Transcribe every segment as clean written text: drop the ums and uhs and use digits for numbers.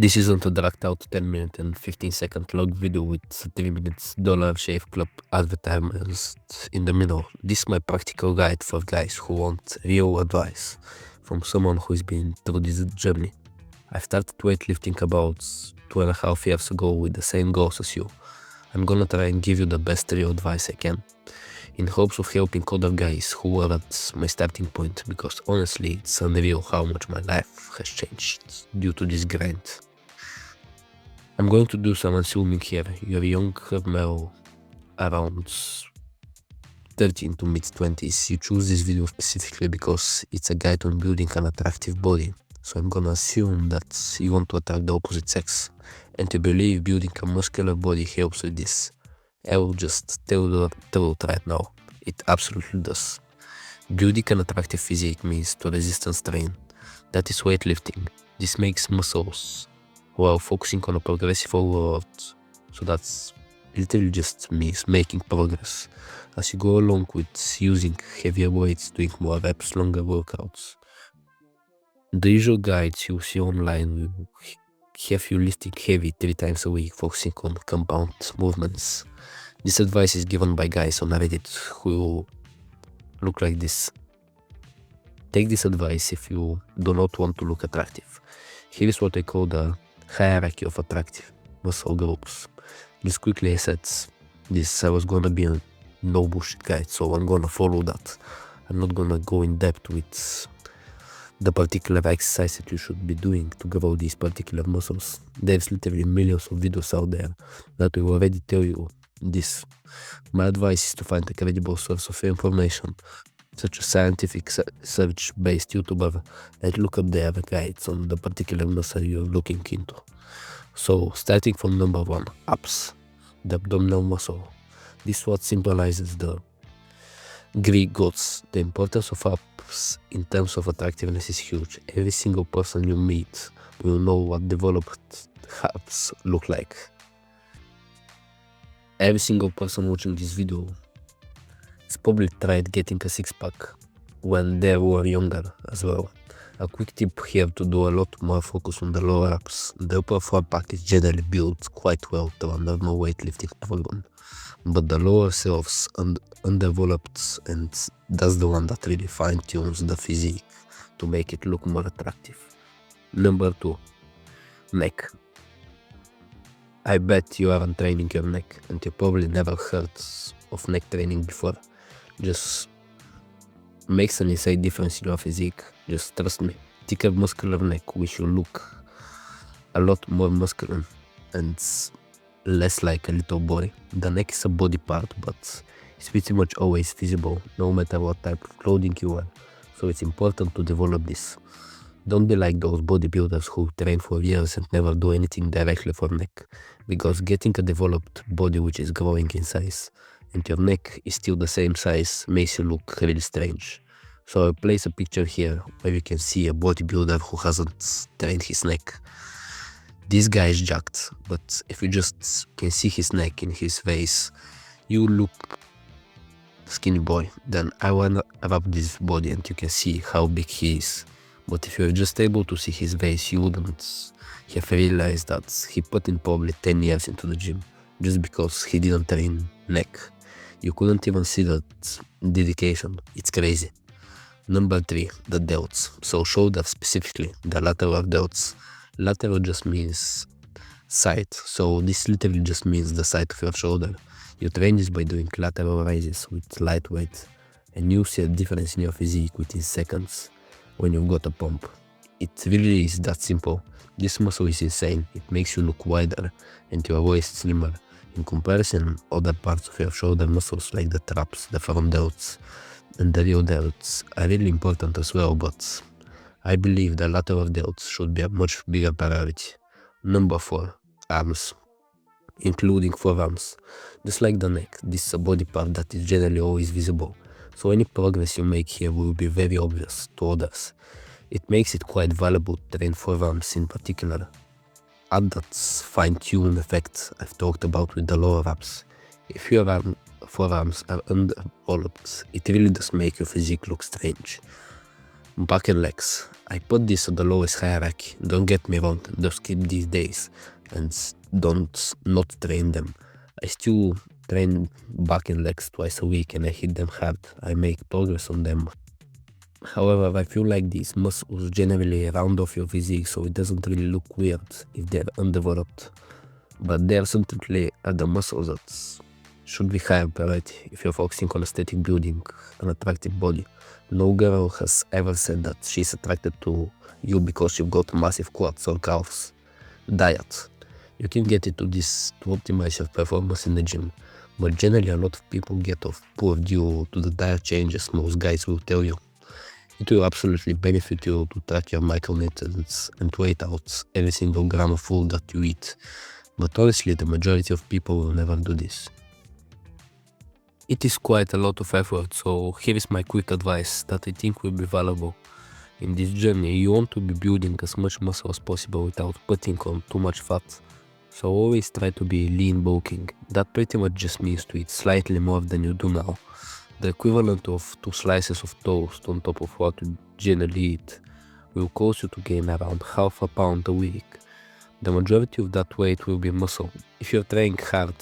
This isn't a dragged out 10-minute and 15-second log video with 3 minutes Dollar Shave Club advertisements in the middle. This is my practical guide for guys who want real advice from someone who's been through this journey. I started weightlifting about 2.5 years ago with the same goals as you. I'm gonna try and give you the best real advice I can, in hopes of helping other guys who were at my starting point, because honestly it's unreal how much my life has changed due to this grind. I'm going to do some assuming here. You're a young male around 13 to mid-20s. You choose this video specifically because it's a guide on building an attractive body. So I'm gonna assume that you want to attract the opposite sex and to believe building a muscular body helps with this. I will just tell the truth right now. It absolutely does. Building an attractive physique means to resistance train. That is weightlifting. This makes muscles while focusing on a progressive overload. So that's literally just means making progress as you go along with using heavier weights, doing more reps, longer workouts. The usual guides you see online will have you lifting heavy 3 times a week, focusing on compound movements. This advice is given by guys on Reddit who look like this. Take this advice if you do not want to look attractive. Here is what I call the hierarchy of attractive muscle groups. Just quickly I said this, I was gonna be a no bullshit guide, so I'm gonna follow that. I'm not gonna go in depth with the particular exercise that you should be doing to grow these particular muscles. There's literally millions of videos out there that will already tell you this. My advice is to find a credible source of information, such as scientific search-based YouTuber, and look up their guides on the particular muscle you're looking into. So, starting from number 1, abs, the abdominal muscle. This what symbolizes the Greek gods. The importance of abs in terms of attractiveness is huge. Every single person you meet will know what developed abs look like. Every single person watching this video has probably tried getting a six-pack when they were younger as well. A quick tip here to do a lot more focus on the lower abs. The upper 4-pack is generally built quite well to a normal weightlifting program, but the lower selves undeveloped, and that's the one that really fine-tunes the physique to make it look more attractive. Number 2, neck. I bet you aren't training your neck and you probably never heard of neck training before. Just makes an insane difference in your physique. Just trust me. Thicker muscular neck which will look a lot more muscular and less like a little body. The neck is a body part, but it's pretty much always visible no matter what type of clothing you wear. So it's important to develop this. Don't be like those bodybuilders who train for years and never do anything directly for neck, because getting a developed body which is growing in size and your neck is still the same size makes you look really strange. So I'll place a picture here where you can see a bodybuilder who hasn't trained his neck. This guy is jacked, but if you just can see his neck and his face, you look skinny boy. Then I wanna wrap this body and you can see how big he is. But if you're just able to see his face, you wouldn't have realized that he put in probably 10 years into the gym just because he didn't train neck. You couldn't even see that dedication. It's crazy. Number 3, the delts. So shoulder specifically, the lateral delts. Lateral just means side. So this literally just means the side of your shoulder. You train this by doing lateral raises with light weight, and you see a difference in your physique within seconds when you've got a pump. It really is that simple. This muscle is insane. It makes you look wider and your waist slimmer. In comparison, other parts of your shoulder muscles like the traps, the front delts, and the rear delts are really important as well, but I believe the lateral delts should be a much bigger priority. Number 4, arms, including forearms. Just like the neck, this is a body part that is generally always visible, so any progress you make here will be very obvious to others. It makes it quite valuable to train forearms in particular. Add that fine-tuned effect I've talked about with the lower abs. If your forearms are underdeveloped, it really does make your physique look strange. Back and legs. I put this on the lowest hierarchy. Don't get me wrong, don't skip these days and don't not train them. I still train back and legs twice a week and I hit them hard. I make progress on them. However, I feel like these muscles generally round off your physique, so it doesn't really look weird if they're undeveloped. But there certainly are the muscles that should be higher priority if you're focusing on aesthetic building, an attractive body. No girl has ever said that she's attracted to you because you've got massive quads or calves. Diet. You can get into this to optimize your performance in the gym, but generally a lot of people get off poor due to the diet changes most guys will tell you. It will absolutely benefit you to track your micronutrients and weigh out every single gram of food that you eat, but honestly the majority of people will never do this. It is quite a lot of effort, so here is my quick advice that I think will be valuable. In this journey, you want to be building as much muscle as possible without putting on too much fat. So always try to be lean bulking. That pretty much just means to eat slightly more than you do now. The equivalent of 2 slices of toast on top of what you generally eat will cause you to gain around half a pound a week. The majority of that weight will be muscle. If you're training hard,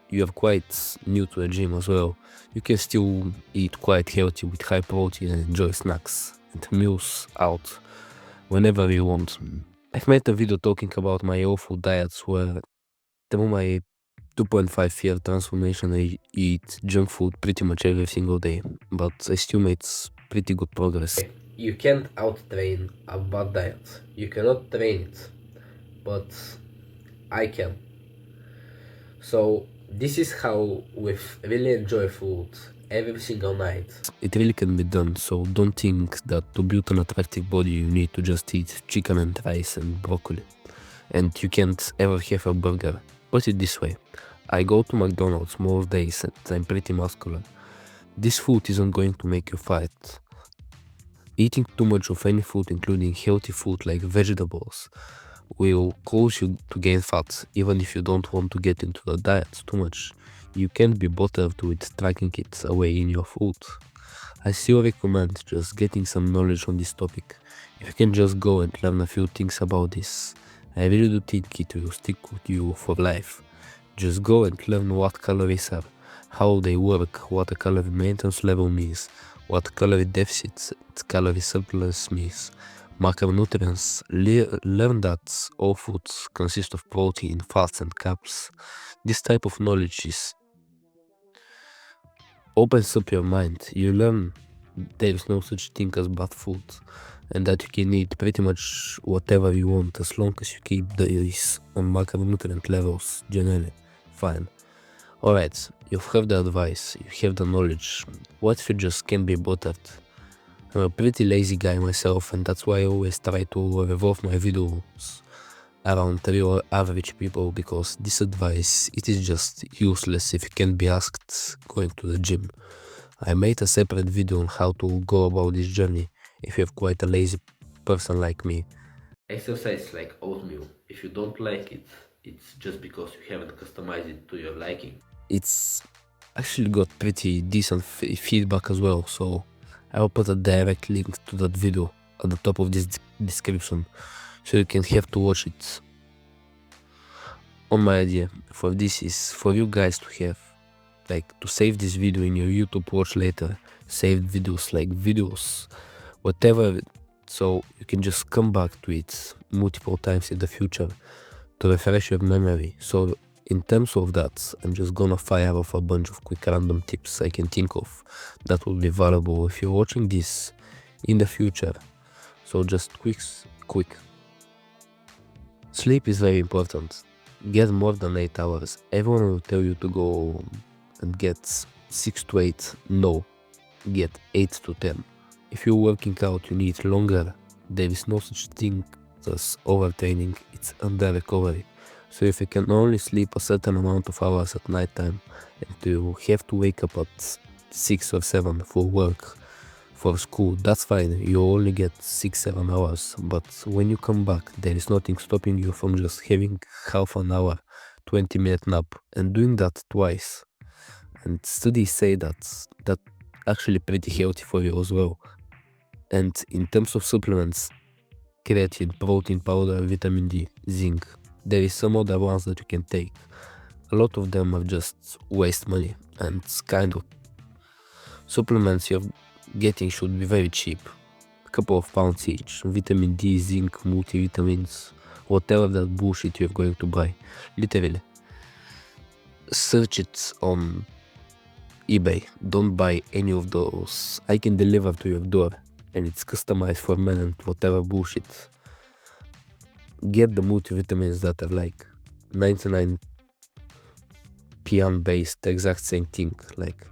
you are quite new to the gym as well, you can still eat quite healthy with high protein and enjoy snacks and meals out whenever you want. I've made a video talking about my awful diets where through my 2.5-year transformation I eat junk food pretty much every single day, but I still made pretty good progress. You can't out-train a bad diet. You cannot train it, but I can. So this is how with really enjoy food every single night. It really can be done, so don't think that to build an attractive body you need to just eat chicken and rice and broccoli. And you can't ever have a burger. Put it this way, I go to McDonald's most days and I'm pretty muscular. This food isn't going to make you fat. Eating too much of any food, including healthy food like vegetables, will cause you to gain fat even if you don't want to get into the diet too much. You can't be bothered with tracking it away in your food. I still recommend just getting some knowledge on this topic. If you can just go and learn a few things about this, I really do think it will stick with you for life. Just go and learn what calories are, how they work, what a calorie maintenance level means, what calorie deficit and calorie surplus means, macronutrients. Learn that all foods consist of protein, fats and carbs. This type of knowledge opens up your mind. You learn there is no such thing as bad food and that you can eat pretty much whatever you want as long as you keep these macronutrient levels generally fine. Alright, you've heard the advice, you have the knowledge. What if you just can't be bothered? I'm a pretty lazy guy myself and that's why I always try to revolve my videos around real average people, because this advice, it is just useless if you can't be asked going to the gym. I made a separate video on how to go about this journey if you're quite a lazy person like me. Exercise like oatmeal. If you don't like it, it's just because you haven't customized it to your liking. It's actually got pretty decent feedback as well, so I will put a direct link to that video at the top of this description so you can have to watch it. My idea for this is for you guys to have, like, to save this video in your YouTube watch later, saved videos, like videos, whatever, so you can just come back to it multiple times in the future to refresh your memory. So in terms of that, I'm just gonna fire off a bunch of quick random tips I can think of that will be valuable if you're watching this in the future. So just quick. Sleep is very important. Get more than 8 hours. Everyone will tell you to go and get 6 to 8. No, get 8 to 10. If you're working out, you need longer. There is no such thing as overtraining, it's under recovery. So if you can only sleep a certain amount of hours at night time and you have to wake up at 6 or 7 for work, for school, that's fine, you only get 6-7 hours, but when you come back there is nothing stopping you from just having half an hour 20-minute nap and doing that twice. And studies say that actually pretty healthy for you as well. And in terms of supplements, creatine, protein powder, vitamin D, zinc, there is some other ones that you can take. A lot of them are just waste money, and kind of supplements you're getting should be very cheap. A couple of pounds each. Vitamin D, zinc, multivitamins, whatever that bullshit you're going to buy. Literally. Search it on eBay. Don't buy any of those. I can deliver to your door and it's customized for men and whatever bullshit. Get the multivitamins that are like 99 plant based, the exact same thing. Like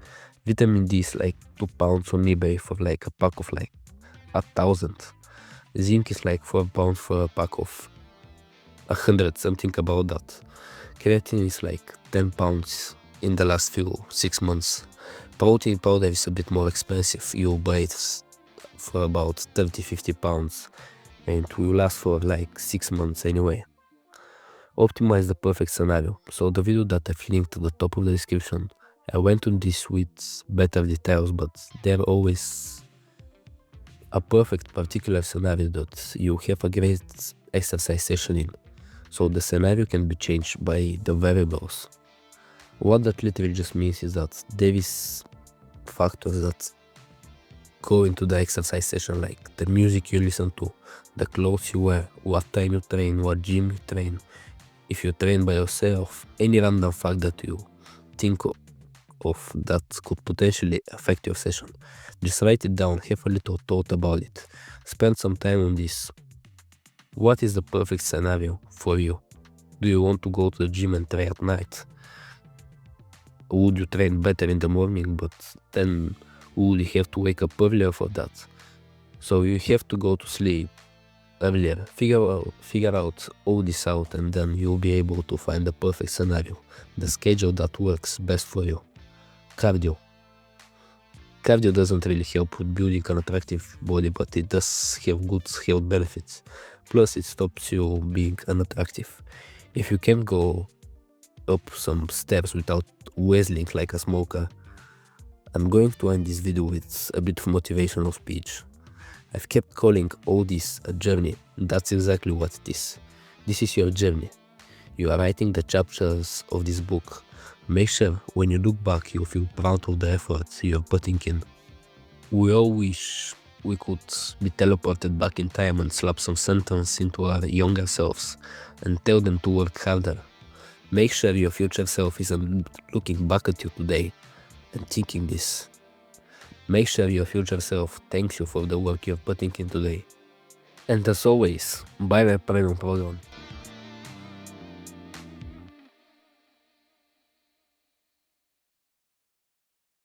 vitamin D is like 2 pounds on eBay for like a pack of like 1,000. Zinc is like 4 pounds for a pack of 100, something about that. Creatine is like 10 pounds in the last 6 months. Protein powder is a bit more expensive. You buy it for about 30-50 pounds and it will last for like 6 months anyway. Optimize the perfect scenario. So the video that I've linked to the top of the description, I went on this with better details, but there always a perfect particular scenario that you have a great exercise session in. So the scenario can be changed by the variables. What that literally just means is that there is factors that go into the exercise session, like the music you listen to, the clothes you wear, what time you train, what gym you train, if you train by yourself, any random fact that you think of that could potentially affect your session. Just write it down, have a little thought about it, spend some time on this. What is the perfect scenario for you? Do you want to go to the gym and train at night? Would you train better in the morning, but then would you have to wake up earlier for that? So you have to go to sleep earlier. Figure out all this out, and then you'll be able to find the perfect scenario, the schedule that works best for you. Cardio. Cardio doesn't really help with building an attractive body, but it does have good health benefits. Plus it stops you being unattractive. If you can go up some steps without whistling like a smoker, I'm going to end this video with a bit of motivational speech. I've kept calling all this a journey, and that's exactly what it is. This is your journey. You are writing the chapters of this book. Make sure when you look back you feel proud of the efforts you're putting in. We all wish we could be teleported back in time and slap some sentence into our younger selves and tell them to work harder. Make sure your future self isn't looking back at you today and thinking this. Make sure your future self thanks you for the work you're putting in today. And as always, buy my premium program.